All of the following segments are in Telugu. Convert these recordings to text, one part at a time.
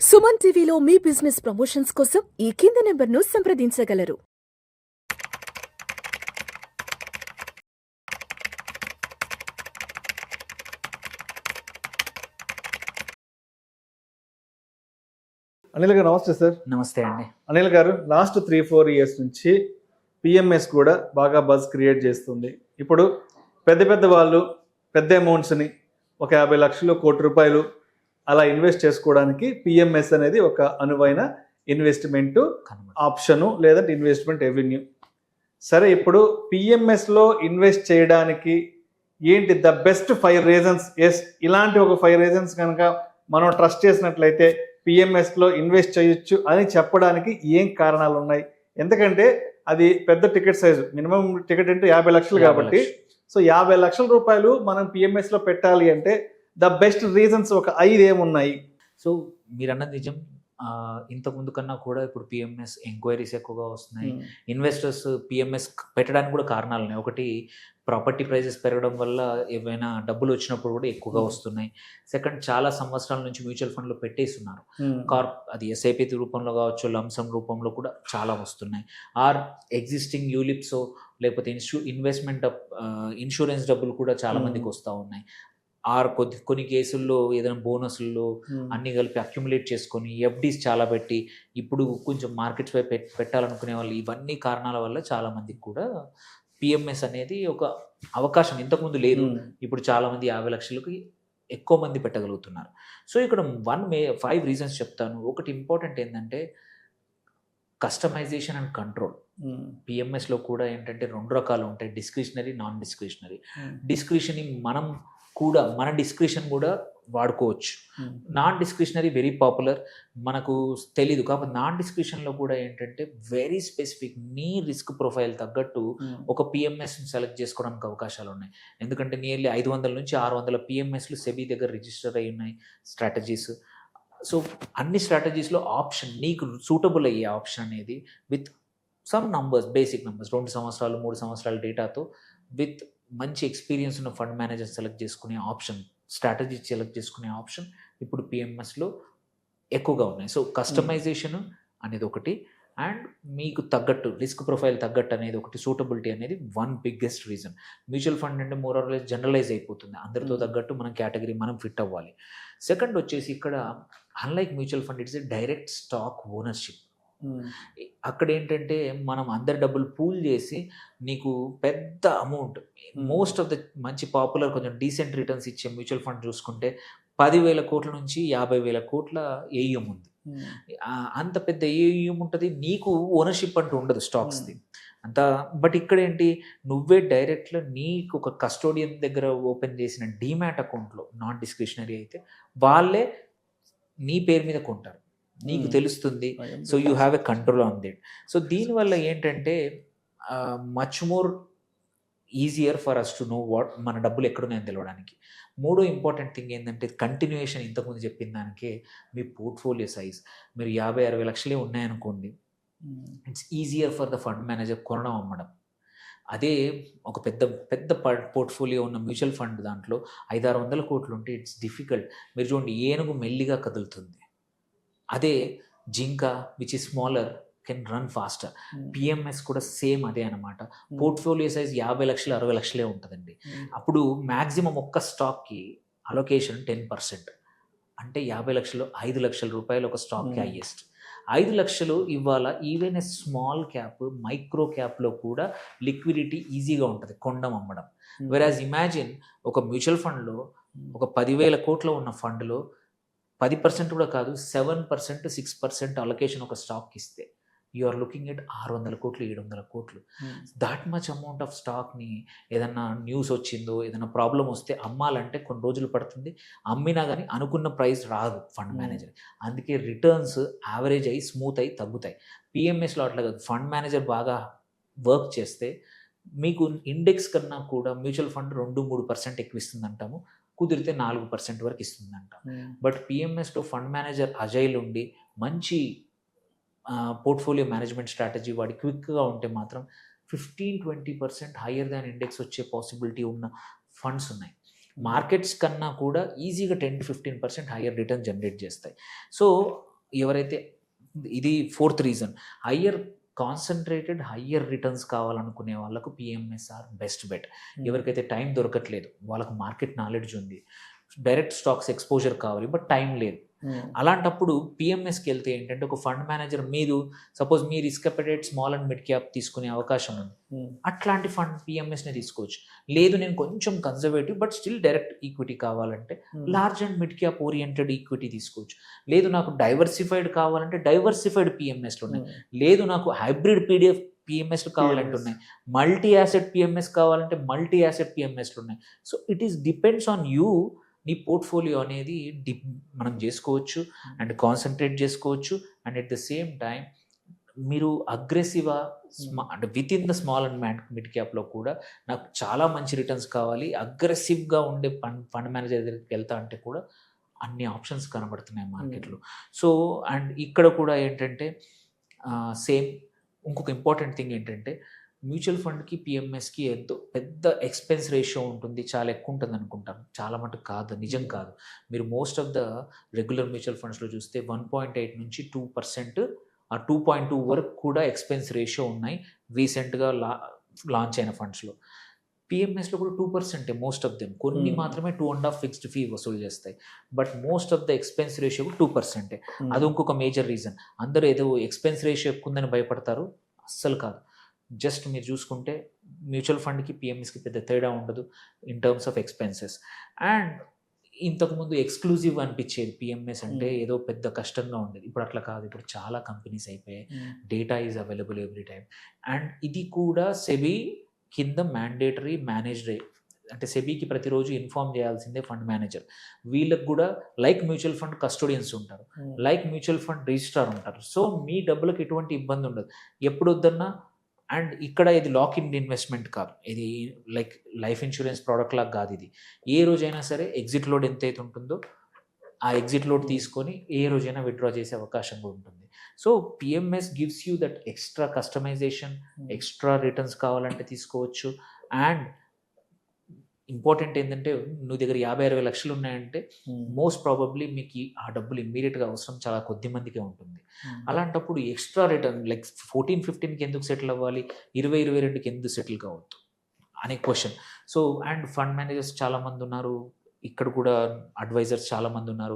సుమన్ టీవీలో మీ బిజినెస్ ప్రమోషన్స్ కోసం ఈ కింది నెంబర్ను సంప్రదించగలరు. అనిల్ గారు నమస్తే సార్. నమస్తే అండి. అనిల్ గారు, లాస్ట్ 3-4 ఇయర్స్ నుంచి పిఎంఎస్ కూడా బాగా బజ్ క్రియేట్ చేస్తుంది. ఇప్పుడు పెద్ద పెద్ద వాళ్ళు పెద్ద అమౌంట్స్ని ఒక 50 లక్షలు, ₹1,00,00,000 అలా ఇన్వెస్ట్ చేసుకోవడానికి పిఎంఎస్ అనేది ఒక అనువైన ఇన్వెస్ట్మెంట్ ఆప్షను, లేదంటే ఇన్వెస్ట్మెంట్ రెవెన్యూ. సరే, ఇప్పుడు పిఎంఎస్లో ఇన్వెస్ట్ చేయడానికి ఏంటి ద బెస్ట్ 5 రీజన్స్? ఎస్, ఇలాంటి ఒక 5 రీజన్స్ కనుక మనం ట్రస్ట్ చేసినట్లయితే పిఎంఎస్లో ఇన్వెస్ట్ చేయొచ్చు అని చెప్పడానికి ఏం కారణాలు ఉన్నాయి? ఎందుకంటే అది పెద్ద టికెట్ సైజు, మినిమం టికెట్ అంటే 50 లక్షలు కాబట్టి, సో 50 లక్షల రూపాయలు మనం పిఎంఎస్లో పెట్టాలి అంటే ద బెస్ట్ రీజన్స్ ఒక 5 ఏమున్నాయి? సో మీరు అన్నది నిజం. ఇంతకుముందు కన్నా కూడా ఇప్పుడు పిఎంఎస్ ఎంక్వైరీస్ ఎక్కువగా వస్తున్నాయి. ఇన్వెస్టర్స్ పిఎంఎస్ పెట్టడానికి కూడా కారణాలు ఉన్నాయి. ఒకటి, ప్రాపర్టీ ప్రైజెస్ పెరగడం వల్ల ఏవైనా డబ్బులు వచ్చినప్పుడు కూడా ఎక్కువగా వస్తున్నాయి. సెకండ్, చాలా సంవత్సరాల నుంచి మ్యూచువల్ ఫండ్లో పెట్టేస్తున్నారు. అది ఎస్ఐపి రూపంలో కావచ్చు, లంసమ్ రూపంలో కూడా చాలా వస్తున్నాయి. ఆర్ ఎగ్జిస్టింగ్ యూలిప్స్ లేకపోతే ఇన్వెస్ట్మెంట్ ఇన్సూరెన్స్ డబ్బులు కూడా చాలా మందికి వస్తూ ఉన్నాయి. ఆర్ కొన్ని కేసుల్లో ఏదైనా బోనస్లు అన్నీ కలిపి అక్యుములేట్ చేసుకొని ఎఫ్డీస్ చాలా పెట్టి ఇప్పుడు కొంచెం మార్కెట్స్ వైపు పెట్టాలనుకునే వాళ్ళు, ఇవన్నీ కారణాల వల్ల చాలా మందికి కూడా పిఎంఎస్ అనేది ఒక అవకాశం ఇంతకుముందు లేదు. ఇప్పుడు చాలామంది 50 లక్షలకి ఎక్కువ మంది పెట్టగలుగుతున్నారు. సో ఇక్కడ 5 రీజన్స్ చెప్తాను. ఒకటి ఇంపార్టెంట్ ఏంటంటే కస్టమైజేషన్ అండ్ కంట్రోల్. పిఎంఎస్లో కూడా ఏంటంటే 2 రకాలు ఉంటాయి, డిస్క్రిషనరీ, నాన్ డిస్క్రిషనరీ. డిస్క్రిషనరీ మన డిస్క్రిషన్ కూడా వాడుకోవచ్చు. నాన్ డిస్క్రిషనరీ వెరీ పాపులర్, మనకు తెలీదు. కాబట్టి నాన్ డిస్క్రిషన్లో కూడా ఏంటంటే వెరీ స్పెసిఫిక్, నీ రిస్క్ ప్రొఫైల్ తగ్గట్టు ఒక పిఎంఎస్ని సెలెక్ట్ చేసుకోవడానికి అవకాశాలు ఉన్నాయి. ఎందుకంటే నియర్లీ 500 నుంచి 600 పిఎంఎస్లు సెబీ దగ్గర రిజిస్టర్ అయి ఉన్నాయి స్ట్రాటజీస్. సో అన్ని స్ట్రాటజీస్లో ఆప్షన్ నీకు సూటబుల్ అయ్యే ఆప్షన్ అనేది with some numbers, basic numbers, 2 సంవత్సరాలు 3 సంవత్సరాల డేటాతో విత్ మంచి ఎక్స్పీరియన్స్ ఉన్న ఫండ్ మేనేజర్ సెలెక్ట్ చేసుకునే ఆప్షన్, స్ట్రాటజీ సెలెక్ట్ చేసుకునే ఆప్షన్ ఇప్పుడు పిఎంఎస్లో ఎక్కువగా ఉన్నాయి. సో కస్టమైజేషన్ అనేది ఒకటి, అండ్ మీకు తగ్గట్టు రిస్క్ ప్రొఫైల్ తగ్గట్టు అనేది ఒకటి, సూటబిలిటీ అనేది బిగ్గెస్ట్ రీజన్. మ్యూచువల్ ఫండ్ అంటే మోర్ ఆర్ లెస్ జనరలైజ్ అయిపోతుంది, అందరితో తగ్గట్టు మనం కేటగిరీ మనం ఫిట్ అవ్వాలి. సెకండ్ వచ్చేసి ఇక్కడ unlike mutual fund, it's a direct stock ownership. అక్కడ ఏంటంటే మనం అందరి డబ్బులు పూల్ చేసి నీకు పెద్ద అమౌంట్, మోస్ట్ ఆఫ్ ద మంచి పాపులర్ కొంచెం డీసెంట్ రిటర్న్స్ ఇచ్చే మ్యూచువల్ ఫండ్ చూసుకుంటే 10,000 కోట్ల నుంచి 50,000 కోట్ల ఏయుఎం ఉంది. అంత పెద్ద ఏయుఎం ఉంటుంది, నీకు ఓనర్షిప్ అంటూ ఉండదు స్టాక్స్ది అంత. బట్ ఇక్కడ ఏంటి, నువ్వే డైరెక్ట్లో నీకు ఒక కస్టోడియన్ దగ్గర ఓపెన్ చేసిన డీమ్యాట్ అకౌంట్లో, నాన్ డిస్క్రిషనరీ అయితే వాళ్ళే నీ పేరు మీద కొంటారు, నీకు తెలుస్తుంది. So you have a control on that. So దీనివల్ల ఏంటంటే much more easier for us to know what మన డబ్బులు ఎక్కడున్నాయని తెలవడానికి. మూడో ఇంపార్టెంట్ థింగ్ ఏంటంటే కంటిన్యూయేషన్. ఇంతకుముందు చెప్పిన దానికే మీ పోర్ట్ఫోలియో సైజ్, మీరు 50-60 లక్షలే ఉన్నాయనుకోండి, it's easier for the fund manager కొనడం అమ్మడం. అదే ఒక పెద్ద పెద్ద పోర్ట్ఫోలియో ఉన్న మ్యూచువల్ ఫండ్ దాంట్లో 500-600 కోట్లు ఉంటే ఇట్స్ డిఫికల్ట్. మీరు చూడండి, ఏనుగు మెల్లిగా కదులుతుంది, అదే జింక which is smaller can run faster. PMS కూడా సేమ్ అదే అనమాట. పోర్ట్ఫోలియో సైజ్ 50 లక్షలు 60 లక్షలే ఉంటుందండి. అప్పుడు మ్యాక్సిమం ఒక్క స్టాక్కి అలొకేషన్ 10%. అంటే 50 లక్షలు 5 లక్షల రూపాయలు ఒక స్టాక్కి హైయెస్ట్. 5 లక్షలు ఇవాళ even a small cap, micro క్యాప్లో కూడా లిక్విడిటీ ఈజీగా ఉంటుంది కొనడం అమ్మడం. వెరాజ్ ఇమాజిన్ ఒక మ్యూచువల్ ఫండ్లో ఒక 10,000 కోట్లు ఉన్న ఫండ్లో 10% కూడా కాదు, 7%, 6% అలొకేషన్ ఒక స్టాక్కి ఇస్తే యు ఆర్ లుకింగ్ ఎట్ 600 కోట్లు, 700 కోట్లు. దాట్ మచ్ అమౌంట్ ఆఫ్ స్టాక్ని ఏదన్నా న్యూస్ వచ్చిందో, ఏదైనా ప్రాబ్లం వస్తే అమ్మాలంటే కొన్ని రోజులు పడుతుంది. అమ్మినా కానీ అనుకున్న ప్రైస్ రాదు ఫండ్ మేనేజర్. అందుకే రిటర్న్స్ యావరేజ్ అయ్యి స్మూత్ అయ్యి తగ్గుతాయి. పిఎంఎస్లో అట్లా కాదు, ఫండ్ మేనేజర్ బాగా వర్క్ చేస్తే మీకు ఇండెక్స్ కన్నా కూడా మ్యూచువల్ ఫండ్ 2-3% ఎక్కువ ఇస్తుంది అంటాము, కుదిరితే 4% వరకు ఇస్తుందంట. బట్ పిఎంఎస్లో ఫండ్ మేనేజర్ అజైల్ ఉండి మంచి పోర్ట్ఫోలియో మేనేజ్మెంట్ స్ట్రాటజీ వాడి క్విక్గా ఉంటే మాత్రం 15-20% హయ్యర్ దాన్ ఇండెక్స్ వచ్చే పాసిబిలిటీ ఉన్న ఫండ్స్ ఉన్నాయి. మార్కెట్స్ కన్నా కూడా ఈజీగా 10-15% హయ్యర్ రిటర్న్ జనరేట్ చేస్తాయి. సో ఎవరైతే ఇది fourth reason, concentrated higher returns కావాలనుకునే వాళ్ళకు పిఎంఎస్ఆర్ బెస్ట్ బెట్. ఎవరికైతే టైం దొరకట్లేదు, వాళ్ళకు మార్కెట్ నాలెడ్జ్ ఉంది, డైరెక్ట్ స్టాక్స్ ఎక్స్పోజర్ కావాలి బట్ టైం లేదు, అలాంటప్పుడు పిఎంఎస్కి వెళ్తే ఏంటంటే ఒక ఫండ్ మేనేజర్ మీరు suppose me risk appetite small and mid cap తీసుకునే అవకాశం ఉంది, అట్లాంటి ఫండ్ పిఎంఎస్ని తీసుకోవచ్చు. లేదు నేను కొంచెం conservative but still direct equity కావాలంటే large and mid cap oriented equity తీసుకోవచ్చు. లేదు నాకు డైవర్సిఫైడ్ కావాలంటే డైవర్సిఫైడ్ పిఎంఎస్లు ఉన్నాయి. లేదు నాకు హైబ్రిడ్ పిఎంఎస్లు కావాలంటే ఉన్నాయి. మల్టీ యాసెట్ పిఎంఎస్ కావాలంటే మల్టీ యాసెట్ పిఎంఎస్లు ఉన్నాయి. So it is depends on you. నీ పోర్ట్ఫోలియో అనేది మనం చేసుకోవచ్చు అండ్ కాన్సన్ట్రేట్ చేసుకోవచ్చు. And at the same time మీరు అగ్రెసివ్గా అంటే with in the small and mid క్యాప్లో కూడా నాకు చాలా మంచి రిటర్న్స్ కావాలి, అగ్రెసివ్గా ఉండే ఫండ్ మేనేజర్ దగ్గరికి వెళ్తా అంటే కూడా అన్ని ఆప్షన్స్ కనబడుతున్నాయి మార్కెట్లో. సో అండ్ ఇక్కడ కూడా ఏంటంటే సేమ్ ఇంకొక ఇంపార్టెంట్ థింగ్ ఏంటంటే మ్యూచువల్ ఫండ్కి పిఎంఎస్కి ఎంతో పెద్ద ఎక్స్పెన్స్ రేషియో ఉంటుంది, చాలా ఎక్కువ ఉంటుంది అనుకుంటాం. చాలా మటుకు కాదు, నిజం కాదు. మీరు most of the regular mutual ఫండ్స్లో చూస్తే 1.8 నుంచి 2%, ఆ 2.2 వరకు కూడా ఎక్స్పెన్స్ రేషియో ఉన్నాయి రీసెంట్గా లాంచ్ అయిన ఫండ్స్లో. పిఎంఎస్లో కూడా 2% మోస్ట్ ఆఫ్ దెమ్. కొన్ని మాత్రమే 2.5 ఫిక్స్డ్ ఫీ వసూలు చేస్తాయి, but most of the expense ratio 2%. అది ఇంకొక మేజర్ రీజన్. అందరూ ఏదో ఎక్స్పెన్స్ రేషియో ఎక్కువ ఉందని భయపడతారు, అస్సలు కాదు. జస్ట్ మీరు చూసుకుంటే మ్యూచువల్ ఫండ్కి పిఎంఎస్కి పెద్ద తేడా ఉండదు in terms of expenses. And ఇంతకుముందు ఎక్స్క్లూజివ్ అనిపించేది పిఎంఎస్ అంటే ఏదో పెద్ద కష్టంగా ఉండేది, ఇప్పుడు అట్లా కాదు. ఇప్పుడు చాలా కంపెనీస్ అయిపోయాయి, data is available every time. And ఇది కూడా సెబీ కింద మ్యాండేటరీ మేనేజ్డ్, అంటే సెబీకి ప్రతిరోజు ఇన్ఫార్మ్ చేయాల్సిందే ఫండ్ మేనేజర్. వీళ్ళకి కూడా లైక్ మ్యూచువల్ ఫండ్ కస్టోడియన్స్ ఉంటారు, లైక్ మ్యూచువల్ ఫండ్ రిజిస్ట్రార్ ఉంటారు. సో మీ డబ్బులకు ఎటువంటి ఇబ్బంది ఉండదు ఎప్పుడు వద్దన్నా. అండ్ ఇక్కడ ఇది లాక్ ఇన్ ఇన్వెస్ట్మెంట్ కాదు, ఇది లైక్ లైఫ్ ఇన్సూరెన్స్ ప్రోడక్ట్ లాగా కాదు. ఇది ఏ రోజైనా సరే ఎగ్జిట్ లోడ్ ఎంత అయితే ఉంటుందో ఆ ఎగ్జిట్ లోడ్ తీసుకొని ఏ రోజైనా విత్డ్రా చేసే అవకాశం కూడా ఉంటుంది. So PMS gives you that extra customization, extra returns కావాలంటే తీసుకోవచ్చు. అండ్ ఇంపార్టెంట్ ఏంటంటే నువ్వు దగ్గర 50-60 లక్షలు ఉన్నాయంటే మోస్ట్ ప్రాబబ్లీ మీకు ఆ డబ్బులు ఇమ్మీడియట్గా అవసరం చాలా కొద్ది మందికే ఉంటుంది. అలాంటప్పుడు ఎక్స్ట్రా రిటర్న్ లైక్ 14-15కి ఎందుకు సెటిల్ అవ్వాలి, 20-22కి ఎందుకు సెటిల్ కావద్దు అనే question. So and fund managers చాలామంది ఉన్నారు, ఇక్కడ కూడా అడ్వైజర్స్ చాలామంది ఉన్నారు,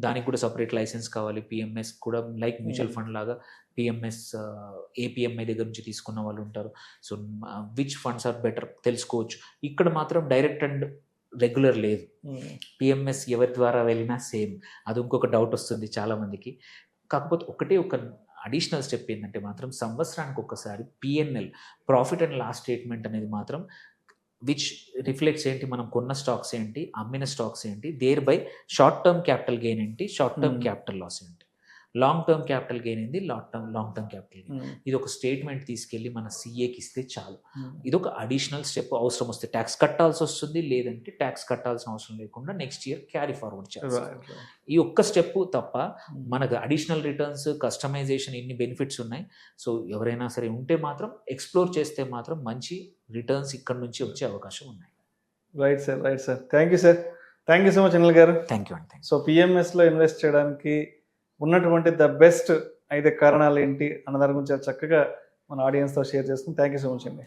దానికి కూడా సపరేట్ లైసెన్స్ కావాలి. పిఎంఎస్ కూడా లైక్ మ్యూచువల్ ఫండ్ లాగా పిఎంఎస్ ఏపీఎంఐ దగ్గర నుంచి తీసుకున్న వాళ్ళు ఉంటారు. So which funds are better తెలుసుకోవచ్చు. ఇక్కడ మాత్రం డైరెక్ట్ అండ్ రెగ్యులర్ లేదు, పిఎంఎస్ ఎవరి ద్వారా వెళ్ళినా సేమ్. అది ఇంకొక డౌట్ వస్తుంది చాలామందికి. కాకపోతే ఒక అడిషనల్ స్టెప్ ఏంటంటే మాత్రం సంవత్సరానికి ఒకసారి PNL, profit and loss statement అనేది మాత్రం విచ్ రిఫ్లెక్ట్స్ ఏంటి, మనం కొన్న స్టాక్స్ ఏంటి, అమ్మిన స్టాక్స్ ఏంటి, thereby short term capital gain ఏంటి, షార్ట్ టర్మ్ క్యాపిటల్ లాస్ ఏంటి, లాంగ్ టర్మ్ క్యాపిటల్ గెయిన్ ఏంది, లాంగ్ టర్మ్ క్యాపిటల్ గెయిన్. ఇది ఒక స్టేట్మెంట్ తీసుకెళ్ళి మన సీఏకి ఇస్తే చాలు. ఇది ఒక అడిషనల్ స్టెప్. అవసరం వస్తే ట్యాక్స్ కట్టాల్సి వస్తుంది, లేదంటే ట్యాక్స్ కట్టాల్సిన అవసరం లేకుండా నెక్స్ట్ ఇయర్ క్యారీ ఫార్వర్డ్ చేయాలి. ఈ ఒక్క స్టెప్ తప్ప మనకు అడిషనల్ రిటర్న్స్, కస్టమైజేషన్, ఇన్ని బెనిఫిట్స్ ఉన్నాయి. సో ఎవరైనా సరే ఉంటే మాత్రం ఎక్స్ప్లోర్ చేస్తే మాత్రం మంచి రిటర్న్స్ ఇక్కడ నుంచి వచ్చే అవకాశం ఉన్నాయి. Right sir, right sir. Thank you so much Anil గారు. థ్యాంక్ యూ అండి. సో పిఎంఎస్లో ఇన్వెస్ట్ చేయడానికి ఉన్నటువంటి ద బెస్ట్ 5 కారణాలు ఏంటి అన్న దాని గురించి చక్కగా మన ఆడియన్స్తో షేర్ చేసుకుని థ్యాంక్ యూ సో మచ్ అండి.